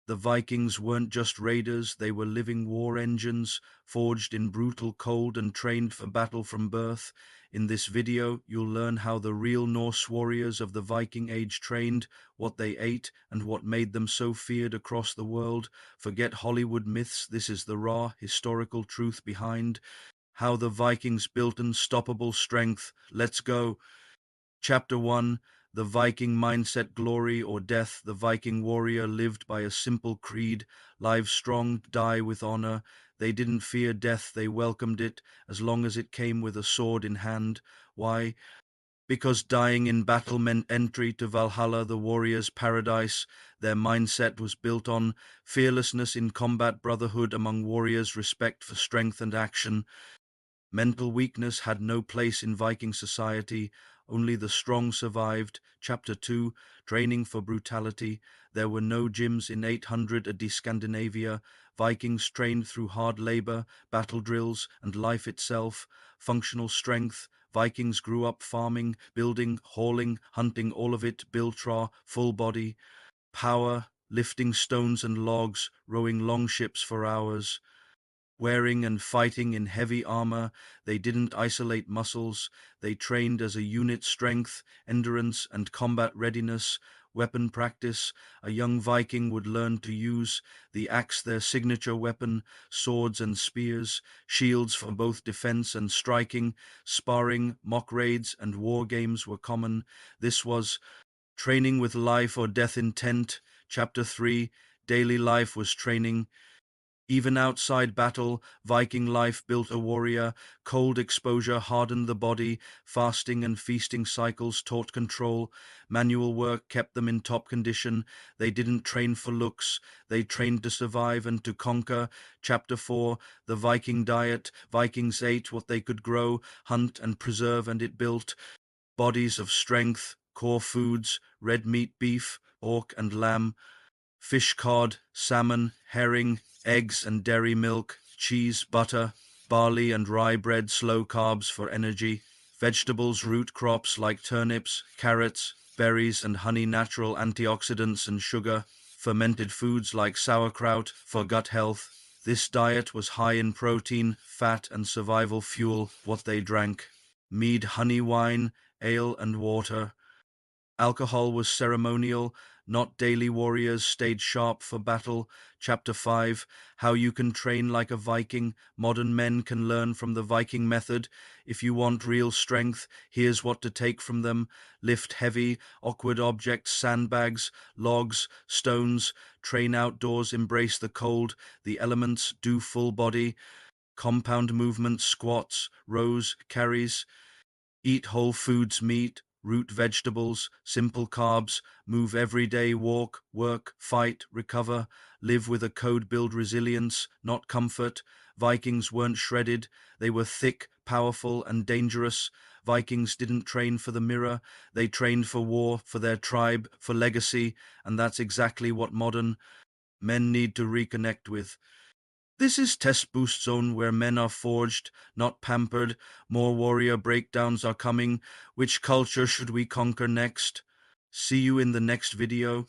The Vikings weren't just raiders, they were living war engines, forged in brutal cold and trained for battle from birth. In this video, you'll learn how the real Norse warriors of the Viking Age trained, what they ate, and what made them so feared across the world. Forget Hollywood myths, this is the raw, historical truth behind how the Vikings built unstoppable strength. Let's go. Chapter 1. The Viking Mindset. Glory or Death. The Viking warrior lived by a simple creed: live strong, die with honor. They didn't fear death, they welcomed it, as long as it came with a sword in hand. Why? Because dying in battle meant entry to Valhalla, the warrior's paradise. Their mindset was built on fearlessness in combat, brotherhood among warriors, respect for strength and action. Mental weakness had no place in Viking society. Only the strong survived. Chapter 2. Training for brutality. There were no gyms in 800 AD Scandinavia. Vikings trained through hard labor, battle drills, and life itself. Functional strength. Vikings grew up farming, building, hauling, hunting, all of it, biltra, full body. Power, lifting stones and logs, rowing long ships for hours. Wearing and fighting in heavy armor, they didn't isolate muscles, they trained as a unit: strength, endurance, and combat readiness. Weapon practice. A young Viking would learn to use the axe, their signature weapon, swords and spears, shields for both defense and striking. Sparring, mock raids, and war games were common. This was training with life or death intent. Chapter 3. Daily life was training. Even outside battle, Viking life built a warrior. Cold exposure hardened the body. Fasting and feasting cycles taught control. Manual work kept them in top condition. They didn't train for looks. They trained to survive and to conquer. Chapter 4. The Viking diet. Vikings ate what they could grow, hunt and preserve, and it built bodies of strength. Core foods: red meat, beef, pork, and lamb. Fish, cod, salmon, herring, eggs and dairy milk, cheese, butter, barley and rye bread, slow carbs for energy. Vegetables, root crops like turnips, carrots, berries and honey, natural antioxidants and sugar. Fermented foods like sauerkraut for gut health. This diet was high in protein, fat, and survival fuel. What they drank: mead, honey, wine, ale, and water. Alcohol was ceremonial, not daily. Warriors stayed sharp for battle. Chapter 5. How you can train like a Viking. Modern men can learn from the Viking method. If you want real strength, here's what to take from them. Lift heavy, awkward objects, sandbags, logs, stones. Train outdoors, embrace the cold, the elements, do full body. Compound movements, squats, rows, carries. Eat whole foods: meat, root vegetables, simple carbs. Move every day: walk, work, fight, recover. Live with a code: build resilience, not comfort. Vikings weren't shredded, they were thick, powerful, and dangerous. Vikings didn't train for the mirror, they trained for war, for their tribe, for legacy, and that's exactly what modern men need to reconnect with. This is Test Boost Zone, where men are forged, not pampered. More warrior breakdowns are coming. Which culture should we conquer next? See you in the next video.